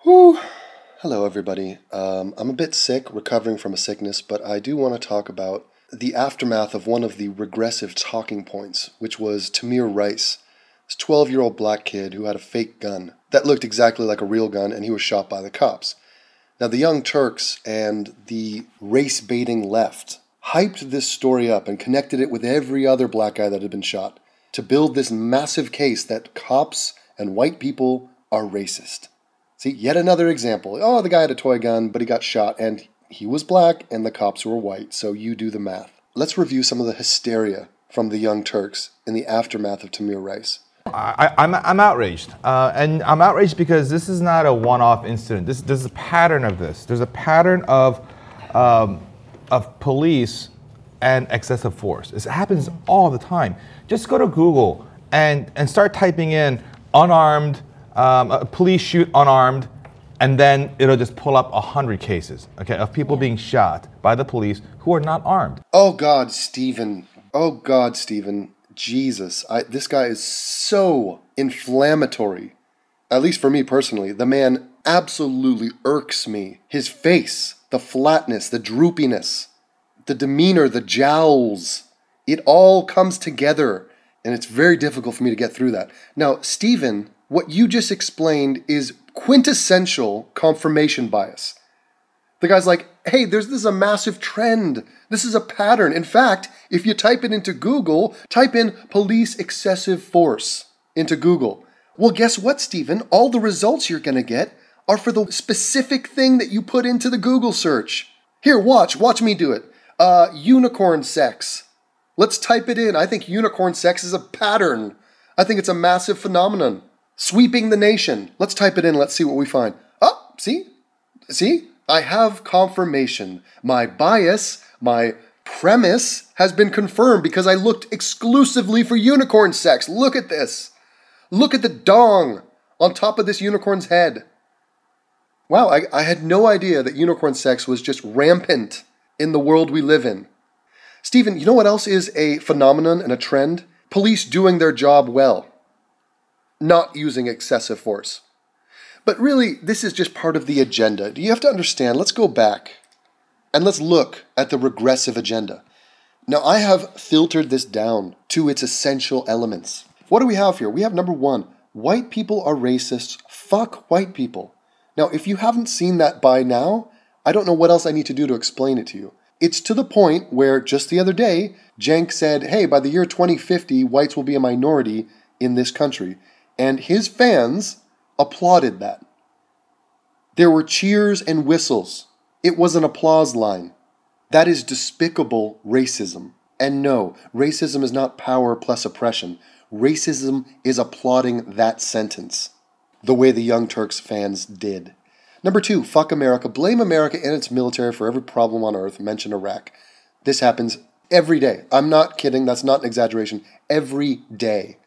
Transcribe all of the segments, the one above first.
Whew. Hello, everybody. I'm a bit sick, recovering from a sickness, but I do want to talk about the aftermath of one of the regressive talking points, which was Tamir Rice, this 12-year-old black kid who had a fake gun that looked exactly like a real gun, and he was shot by the cops. Now, the Young Turks and the race-baiting left hyped this story up and connected it with every other black guy that had been shot to build this massive case that cops and white people are racist. See, yet another example. Oh, the guy had a toy gun, but he got shot, and he was black, and the cops were white, so you do the math. Let's review some of the hysteria from the Young Turks in the aftermath of Tamir Rice. I'm outraged, and I'm outraged because this is not a one-off incident. There's a pattern of this. There's a pattern of police and excessive force. This happens all the time. Just go to Google and start typing in unarmed. Police shoot unarmed, and then it'll just pull up 100 cases, okay, of people being shot by the police who are not armed. Oh God, Stephen. Oh God, Stephen. Jesus. This guy is so inflammatory. At least for me personally. The man absolutely irks me. His face, the flatness, the droopiness, the demeanor, the jowls. It all comes together, and it's very difficult for me to get through that. Now, Stephen, what you just explained is quintessential confirmation bias. The guy's like, hey, this is a massive trend. This is a pattern. In fact, if you type it into Google, type in police excessive force into Google. Well, guess what, Stephen? All the results you're going to get are for the specific thing that you put into the Google search. Here, watch me do it. Unicorn sex. Let's type it in. I think unicorn sex is a pattern. I think it's a massive phenomenon. Sweeping the nation. Let's type it in. Let's see what we find. Oh, see? See? I have confirmation. My bias, my premise has been confirmed because I looked exclusively for unicorn sex. Look at this. Look at the dong on top of this unicorn's head. Wow, I had no idea that unicorn sex was just rampant in the world we live in. Stephen, you know what else is a phenomenon and a trend? Police doing their job well. Not using excessive force. But really, this is just part of the agenda. You have to understand, let's go back and let's look at the regressive agenda. Now, I have filtered this down to its essential elements. What do we have here? We have number one, white people are racists. Fuck white people. Now, if you haven't seen that by now, I don't know what else I need to do to explain it to you. It's to the point where just the other day, Cenk said, hey, by the year 2050, whites will be a minority in this country. And his fans applauded that. There were cheers and whistles. It was an applause line. That is despicable racism. And no, racism is not power plus oppression. Racism is applauding that sentence, the way the Young Turks fans did. Number two, fuck America. Blame America and its military for every problem on earth. Mention Iraq. This happens every day. I'm not kidding. That's not an exaggeration. Every day.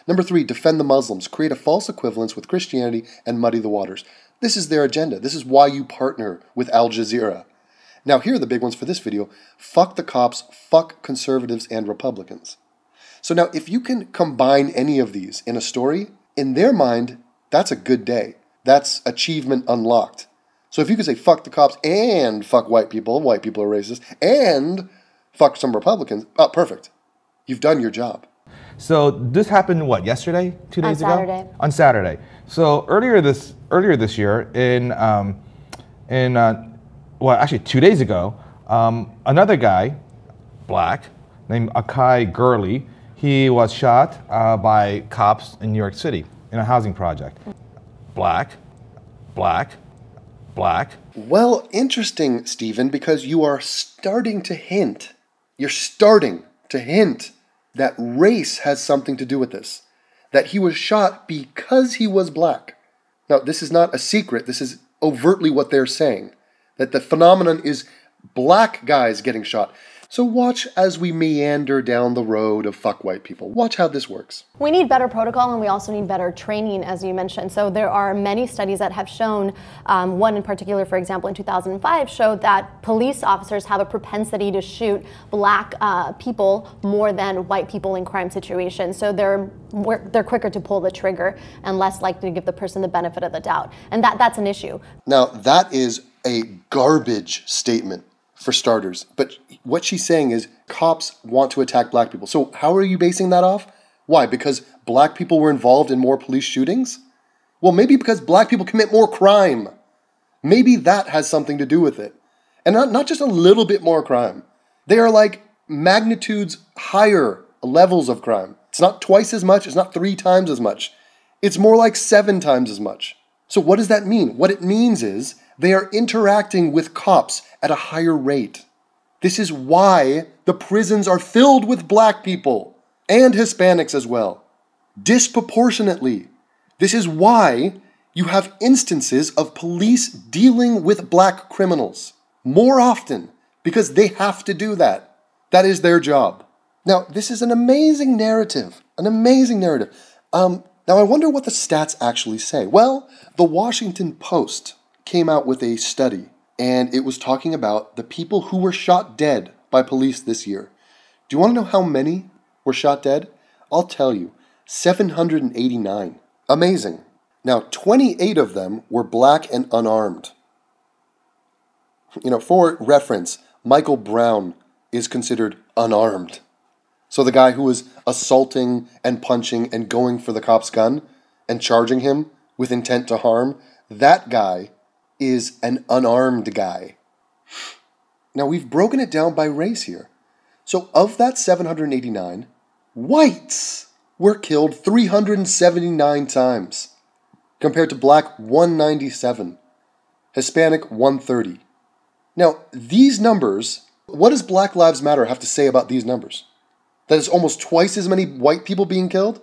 Number three, defend the Muslims, create a false equivalence with Christianity and muddy the waters. This is their agenda. This is why you partner with Al Jazeera. Now, here are the big ones for this video. Fuck the cops, fuck conservatives and Republicans. So now, if you can combine any of these in a story, in their mind, that's a good day. That's achievement unlocked. So if you could say fuck the cops and fuck white people are racist, and fuck some Republicans, oh, perfect. You've done your job. So this happened, what, yesterday? 2 days ago? On Saturday. On Saturday. So earlier this year, well, actually 2 days ago, another guy, black, named Akai Gurley, he was shot by cops in New York City in a housing project. Black. Well, interesting, Stephen, because you are starting to hint. You're starting to hint that race has something to do with this. That he was shot because he was black. Now, this is not a secret. This is overtly what they're saying. That the phenomenon is black guys getting shot. So watch as we meander down the road of fuck white people. Watch how this works. We need better protocol, and we also need better training, as you mentioned. So there are many studies that have shown, one in particular, for example, in 2005, showed that police officers have a propensity to shoot black people more than white people in crime situations. So they're quicker to pull the trigger and less likely to give the person the benefit of the doubt. And that's an issue. Now, that is a garbage statement, for starters. But what she's saying is cops want to attack black people. So how are you basing that off? Why? Because black people were involved in more police shootings? Well, maybe because black people commit more crime. Maybe that has something to do with it. And not just a little bit more crime. They are like magnitudes higher levels of crime. It's not twice as much. It's not 3 times as much. It's more like 7 times as much. So what does that mean? What it means is they are interacting with cops at a higher rate. This is why the prisons are filled with black people and Hispanics as well, disproportionately. This is why you have instances of police dealing with black criminals more often, because they have to do that. That is their job. Now, this is an amazing narrative, Now, I wonder what the stats actually say. Well, the Washington Post came out with a study, and it was talking about the people who were shot dead by police this year. Do you want to know how many were shot dead? I'll tell you, 789. Amazing. Now, 28 of them were black and unarmed. For reference, Michael Brown is considered unarmed. So the guy who was assaulting and punching and going for the cop's gun and charging him with intent to harm, that guy is an unarmed guy. Now, we've broken it down by race here. So of that 789, whites were killed 379 times, compared to black 197, Hispanic 130. Now, these numbers, what does Black Lives Matter have to say about these numbers? That is almost twice as many white people being killed?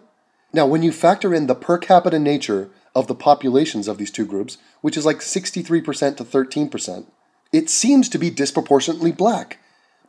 Now, when you factor in the per capita nature of the populations of these two groups, which is like 63% to 13%, it seems to be disproportionately black.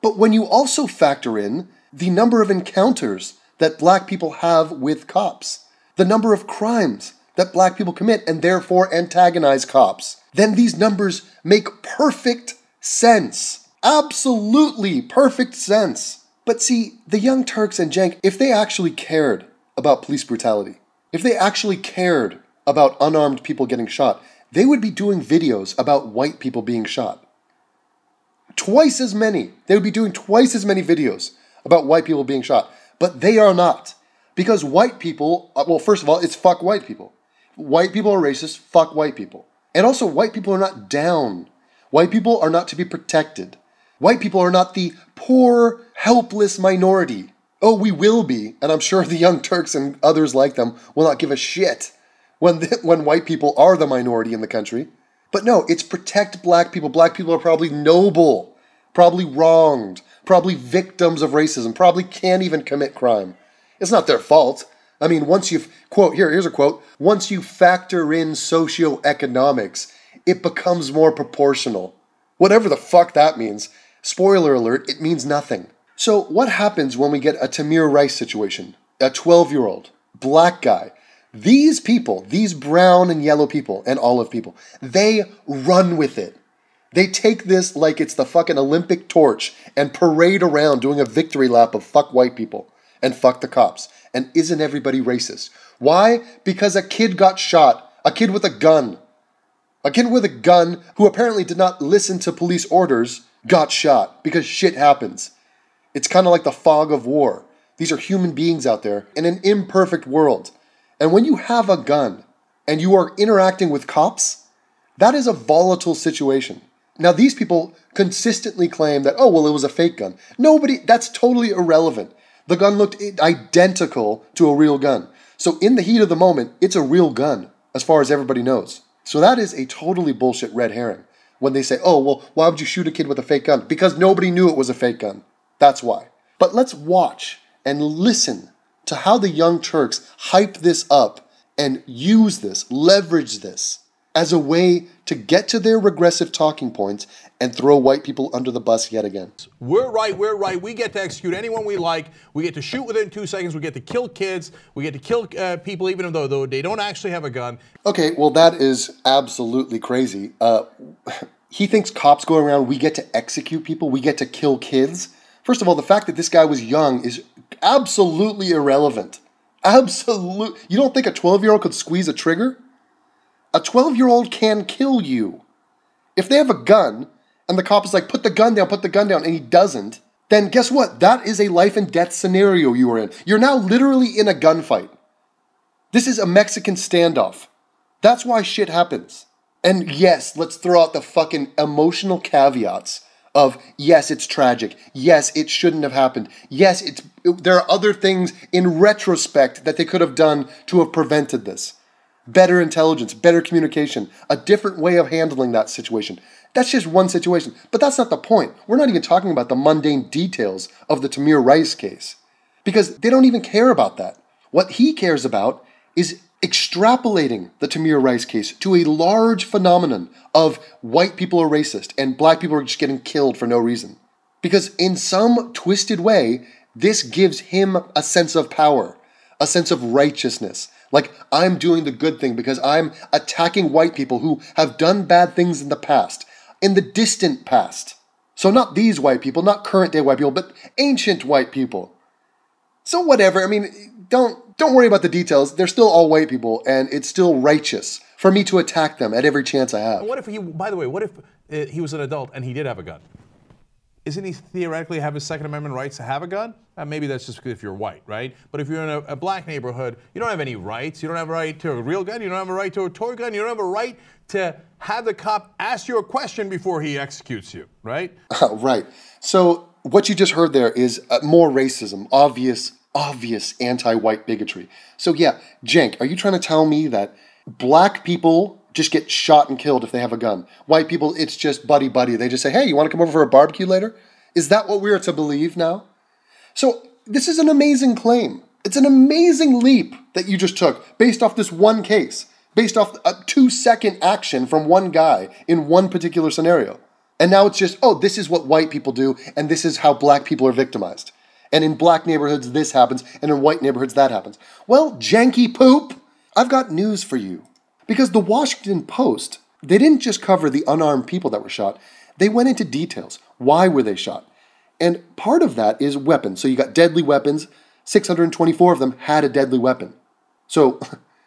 But when you also factor in the number of encounters that black people have with cops, the number of crimes that black people commit and therefore antagonize cops, then these numbers make perfect sense. Absolutely perfect sense. But see, the Young Turks and Cenk, if they actually cared about police brutality, if they actually cared about unarmed people getting shot, they would be doing videos about white people being shot. Twice as many. They would be doing twice as many videos about white people being shot. But they are not. Because white people, well, first of all, it's fuck white people. White people are racist, fuck white people. And also, white people are not down. White people are not to be protected. White people are not the poor, helpless minority. Oh, we will be, and I'm sure the Young Turks and others like them will not give a shit when white people are the minority in the country. But no, it's protect black people. Black people are probably noble, probably wronged, probably victims of racism, probably can't even commit crime. It's not their fault. I mean, once you, quote, here's a quote, once you factor in socioeconomics, it becomes more proportional. Whatever the fuck that means. Spoiler alert, it means nothing. So what happens when we get a Tamir Rice situation? A 12-year-old, black guy. These people, these brown and yellow people and olive people, they run with it. They take this like it's the fucking Olympic torch and parade around doing a victory lap of fuck white people and fuck the cops. And isn't everybody racist? Why? Because a kid got shot. A kid with a gun. A kid with a gun who apparently did not listen to police orders got shot because shit happens. It's kind of like the fog of war. These are human beings out there in an imperfect world. And when you have a gun and you are interacting with cops, that is a volatile situation. Now, these people consistently claim that, oh, well, it was a fake gun. That's totally irrelevant. The gun looked identical to a real gun. So in the heat of the moment, it's a real gun, as far as everybody knows. So that is a totally bullshit red herring. When they say, oh, well, why would you shoot a kid with a fake gun? Because nobody knew it was a fake gun. That's why. But let's watch and listen to how the Young Turks hype this up and use this, leverage this as a way to get to their regressive talking points and throw white people under the bus yet again. We're right, we get to execute anyone we like, we get to shoot within 2 seconds, we get to kill kids, we get to kill people even though they don't actually have a gun. Okay, well that is absolutely crazy. He thinks cops go around, we get to execute people, we get to kill kids. First of all, the fact that this guy was young is absolutely irrelevant. Absolute. You don't think a 12-year-old could squeeze a trigger? A 12-year-old can kill you. If they have a gun, and the cop is like, put the gun down, and he doesn't, then guess what? That is a life and death scenario you are in. You're now literally in a gunfight. This is a Mexican standoff. That's why shit happens. And yes, let's throw out the fucking emotional caveats of, yes, it's tragic. Yes, it shouldn't have happened. Yes, there are other things in retrospect that they could have done to have prevented this. Better intelligence, better communication, a different way of handling that situation. That's just one situation. But that's not the point. We're not even talking about the mundane details of the Tamir Rice case. Because they don't even care about that. What he cares about is extrapolating the Tamir Rice case to a large phenomenon of white people are racist and black people are just getting killed for no reason. Because in some twisted way, this gives him a sense of power, a sense of righteousness. Like, I'm doing the good thing because I'm attacking white people who have done bad things in the past, in the distant past. So not these white people, not current day white people, but ancient white people. So whatever, I mean, don't worry about the details. They're still all white people, and it's still righteous for me to attack them at every chance I have. What if what if he was an adult and he did have a gun? Isn't he theoretically have his Second Amendment rights to have a gun? Maybe that's just if you're white, right? But if you're in a black neighborhood, you don't have any rights. You don't have a right to a real gun. You don't have a right to a toy gun. You don't have a right to have the cop ask you a question before he executes you, right? Right. So what you just heard there is more racism, obvious anti-white bigotry. So yeah, Cenk, are you trying to tell me that black people just get shot and killed if they have a gun? White people, it's just buddy-buddy. They just say, hey, you want to come over for a barbecue later? Is that what we're to believe now? So this is an amazing claim. It's an amazing leap that you just took based off this one case, based off a 2-second action from one guy in one particular scenario. And now it's just, oh, this is what white people do, and this is how black people are victimized. And in black neighborhoods, this happens, and in white neighborhoods, that happens. Well, janky poop, I've got news for you. Because the Washington Post, they didn't just cover the unarmed people that were shot, they went into details. Why were they shot? And part of that is weapons. So you got deadly weapons. 624 of them had a deadly weapon. So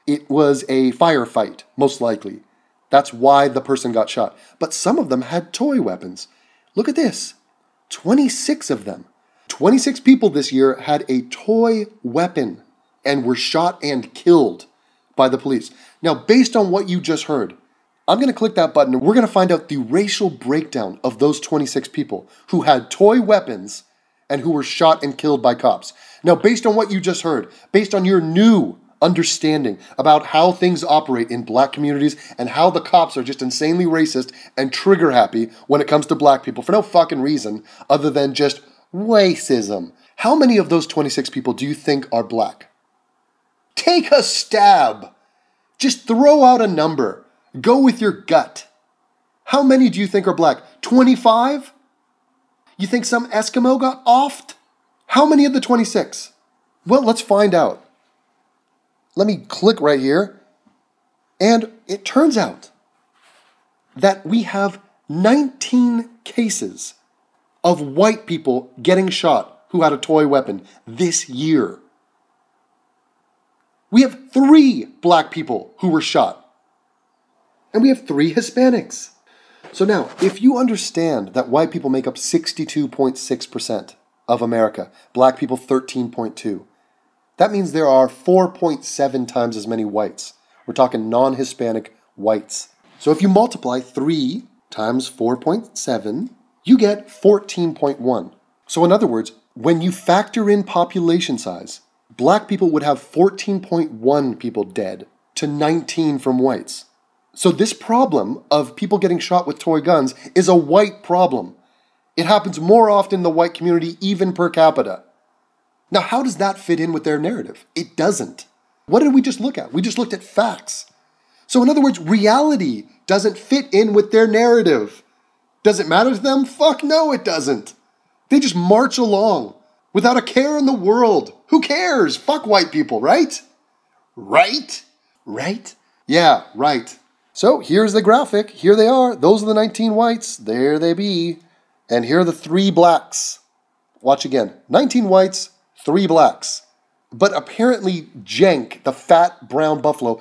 it was a firefight, most likely. That's why the person got shot. But some of them had toy weapons. Look at this. 26 of them. 26 people this year had a toy weapon and were shot and killed by the police. Now, based on what you just heard, I'm going to click that button and we're going to find out the racial breakdown of those 26 people who had toy weapons and who were shot and killed by cops. Now, based on what you just heard, based on your new understanding about how things operate in black communities and how the cops are just insanely racist and trigger happy when it comes to black people for no fucking reason other than just racism. How many of those 26 people do you think are black? Take a stab. Just throw out a number. Go with your gut. How many do you think are black? 25? You think some Eskimo got offed? How many of the 26? Well, let's find out. Let me click right here. And it turns out that we have 19 cases of white people getting shot who had a toy weapon this year. We have 3 black people who were shot. And we have 3 Hispanics. So now, if you understand that white people make up 62.6% of America, black people 13.2%, that means there are 4.7 times as many whites. We're talking non-Hispanic whites. So if you multiply 3 times 4.7, you get 14.1. So in other words, when you factor in population size, black people would have 14.1 people dead to 19 from whites. So this problem of people getting shot with toy guns is a white problem. It happens more often in the white community, even per capita. Now, how does that fit in with their narrative? It doesn't. What did we just look at? We just looked at facts. So in other words, reality doesn't fit in with their narrative. Does it matter to them? Fuck no, it doesn't. They just march along without a care in the world. Who cares? Fuck white people, right? Right? Right? Yeah, right. So here's the graphic. Here they are. Those are the 19 whites. There they be. And here are the 3 blacks. Watch again. 19 whites, 3 blacks. But apparently Jenk, the fat brown buffalo,